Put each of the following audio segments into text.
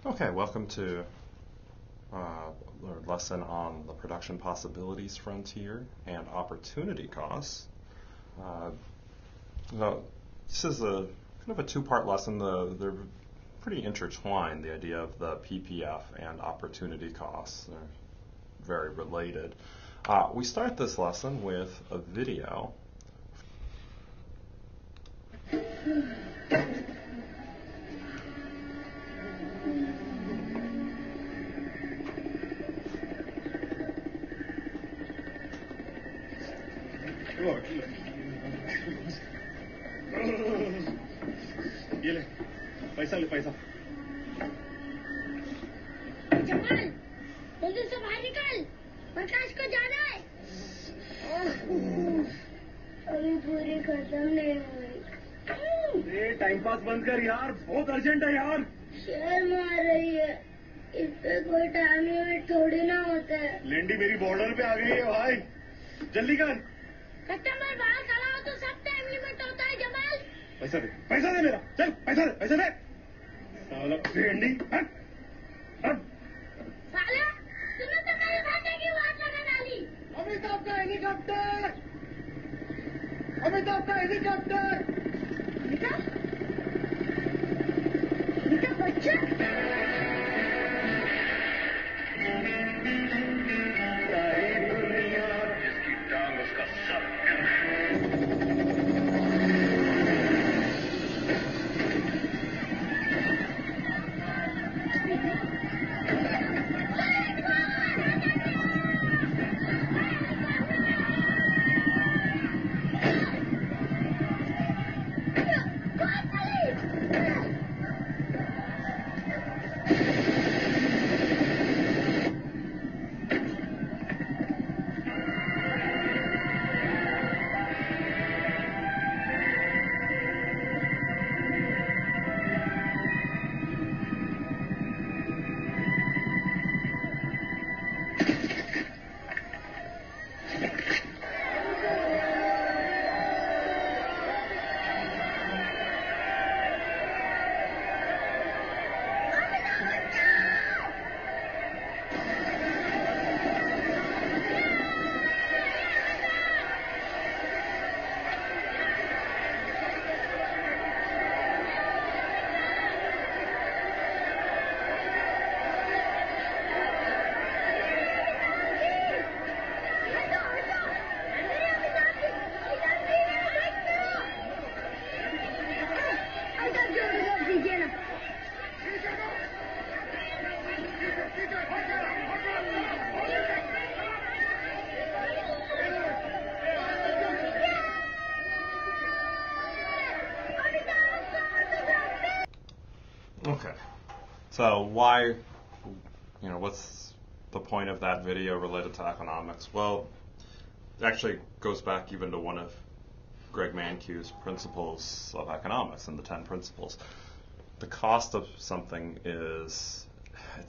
Okay, welcome to our lesson on the production possibilities frontier and opportunity costs. This is a kind of a two-part lesson. They're pretty intertwined, the idea of the PPF and opportunity costs. They're very related. We start this lesson with a video. ये ले पैसा जमाल जल्दी से बाहर निकल प्रकाश को जाना है अभी पूरी खत्म नहीं हुई ए टाइम पास बंद कर यार बहुत अर्जेंट है यार शेर मार रही है इस पे कोई टाइम लिमिट थोड़ी ना होता है लेंडी मेरी बॉर्डर पे आ गई है भाई जल्दी कर कस्टमर बाहर खड़ा हो तो सब टाइम लिमिट होता है जमाल पैसा दे मेरा चल पैसा दे साला लेंडी हट साला तूने तो मेरे भाटे की बात लगा डाली अमिताभ का हेलीकॉप्टर निका बच्चा जिसकी टांग उसका sir Okay, so why, what's the point of that video related to economics? Well, it actually goes back even to one of Greg Mankiw's Principles of Economics and the 10 principles. The cost of something it's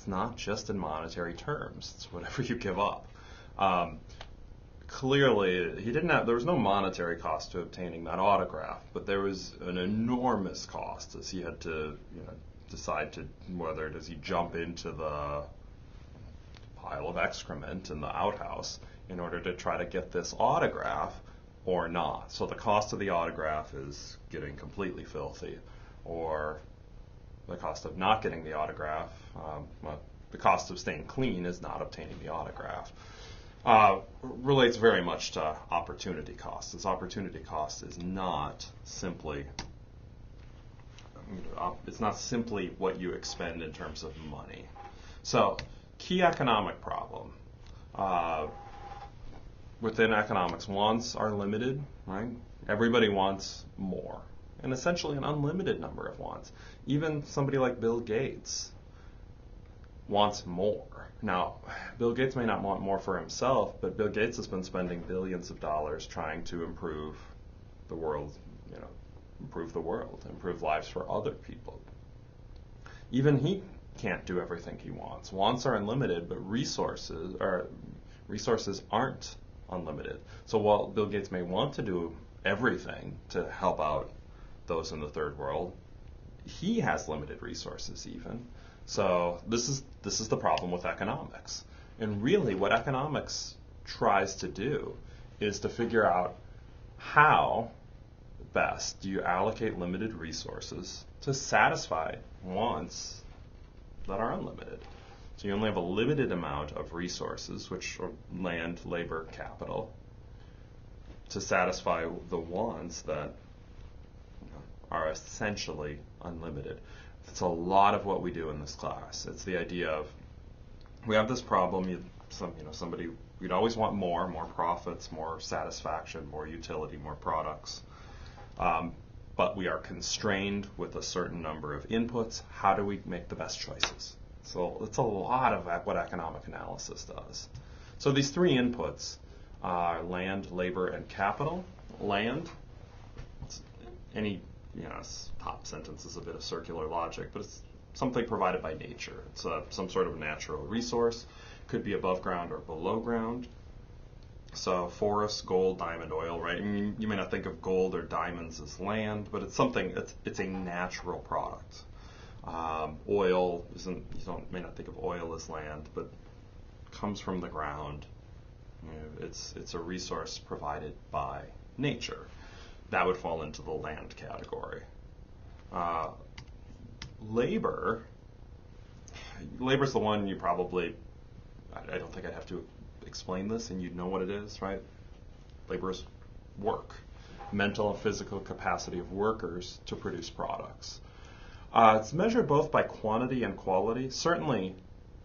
not just in monetary terms, it's whatever you give up. Clearly, there was no monetary cost to obtaining that autograph, but there was an enormous cost as he had to, decide does he jump into the pile of excrement in the outhouse in order to try to get this autograph or not. So the cost of the autograph is getting completely filthy, or the cost of not getting the autograph, the cost of staying clean is not obtaining the autograph. Relates very much to opportunity cost. This opportunity cost is not simply what you expend in terms of money. So, key economic problem. Within economics, wants are limited, right? Everybody wants more, and essentially an unlimited number of wants. Even somebody like Bill Gates wants more. Now, Bill Gates may not want more for himself, but Bill Gates has been spending billions of dollars trying to improve the world, improve lives for other people. Even he can't do everything he wants. Wants are unlimited, but resources aren't unlimited. So while Bill Gates may want to do everything to help out those in the third world, he has limited resources even. So this is the problem with economics. And really what economics tries to do is to figure out how best do you allocate limited resources to satisfy wants that are unlimited. So you only have a limited amount of resources, which are land, labor, capital, to satisfy the wants that are essentially unlimited. It's a lot of what we do in this class. It's the idea of we have this problem. Somebody we'd always want more profits, more satisfaction, more utility, more products. But we are constrained with a certain number of inputs. How do we make the best choices? So it's a lot of what economic analysis does. So these three inputs are land, labor, and capital. Land, top sentence is a bit of circular logic, but it's something provided by nature. It's some sort of natural resource. Could be above ground or below ground. So forests, gold, diamond, oil, right? I mean, you may not think of gold or diamonds as land, but it's a natural product. Oil may not think of oil as land, but comes from the ground. It's a resource provided by nature. That would fall into the land category. Labor's the one you probably, I don't think I'd have to explain this and you'd know what it is, right? Labor is work, mental and physical capacity of workers to produce products. It's measured both by quantity and quality. Certainly,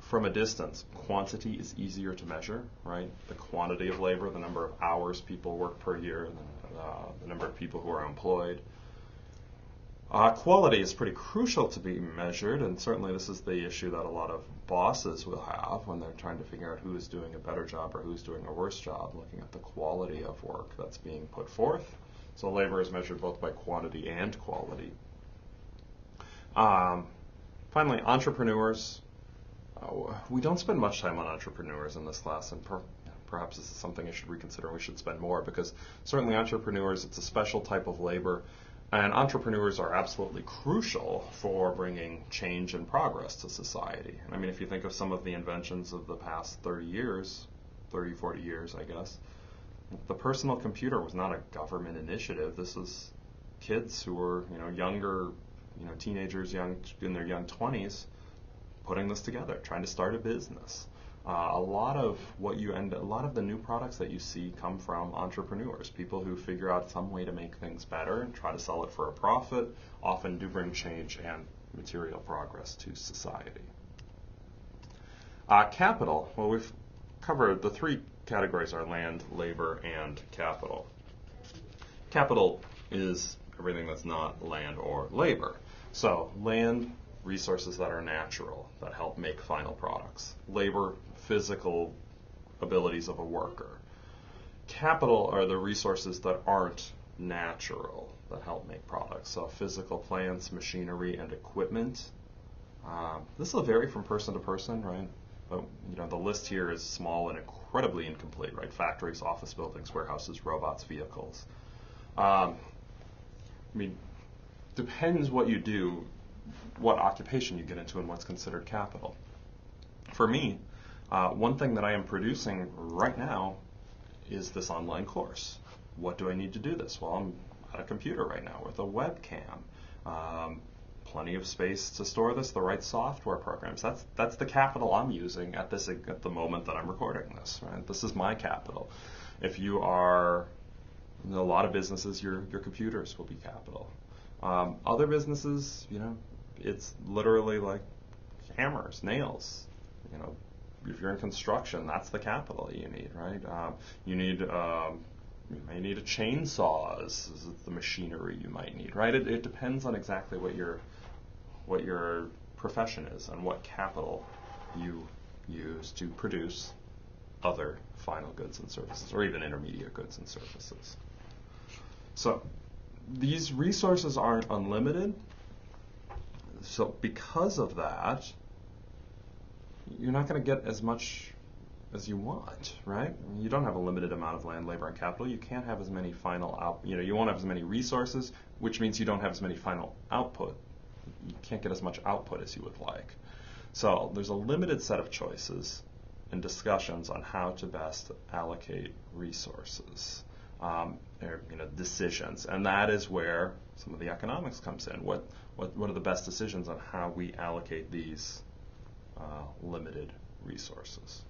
from a distance, quantity is easier to measure, right? The quantity of labor, the number of hours people work per year, and the number of people who are employed. Quality is pretty crucial to be measured, and certainly this is the issue that a lot of bosses will have when they're trying to figure out who is doing a better job or who's doing a worse job, looking at the quality of work that's being put forth. So labor is measured both by quantity and quality. Finally, entrepreneurs. We don't spend much time on entrepreneurs in this class, and perhaps this is something I should reconsider. We should spend more, because certainly entrepreneurs, it's a special type of labor, and entrepreneurs are absolutely crucial for bringing change and progress to society. I mean, if you think of some of the inventions of the past 40 years, I guess, the personal computer was not a government initiative. This was kids who were, younger, teenagers, in their young 20s, putting this together, trying to start a business. A lot of the new products that you see come from entrepreneurs, people who figure out some way to make things better and try to sell it for a profit, often do bring change and material progress to society. Capital, well, we've covered the three categories are land, labor, and capital. Capital is everything that's not land or labor. So land, resources that are natural, that help make final products. Labor, physical abilities of a worker. Capital are the resources that aren't natural, that help make products. So physical plants, machinery, and equipment. This will vary from person to person, right? But the list here is small and incredibly incomplete, right? Factories, office buildings, warehouses, robots, vehicles. Depends what you do, what occupation you get into, and what's considered capital. For me, one thing that I am producing right now is this online course. What do I need to do this? Well, I'm at a computer right now with a webcam. Plenty of space to store this, the right software programs. That's the capital I'm using at the moment that I'm recording this. Right? This is my capital. If you are in a lot of businesses, your computers will be capital. Other businesses, it's literally like hammers, nails. If you're in construction, that's the capital you need, right? You may need a chainsaw as the machinery you might need, right? It depends on exactly what your profession is and what capital you use to produce other final goods and services, or even intermediate goods and services. So these resources aren't unlimited. So because of that, you're not going to get as much as you want, right? You don't have a limited amount of land, labor, and capital. You can't have as many you won't have as many resources, which means you don't have as many final output you can't get as much output as you would like. So there's a limited set of choices and discussions on how to best allocate resources, or decisions, and that is where some of the economics comes in. What are the best decisions on how we allocate these limited resources?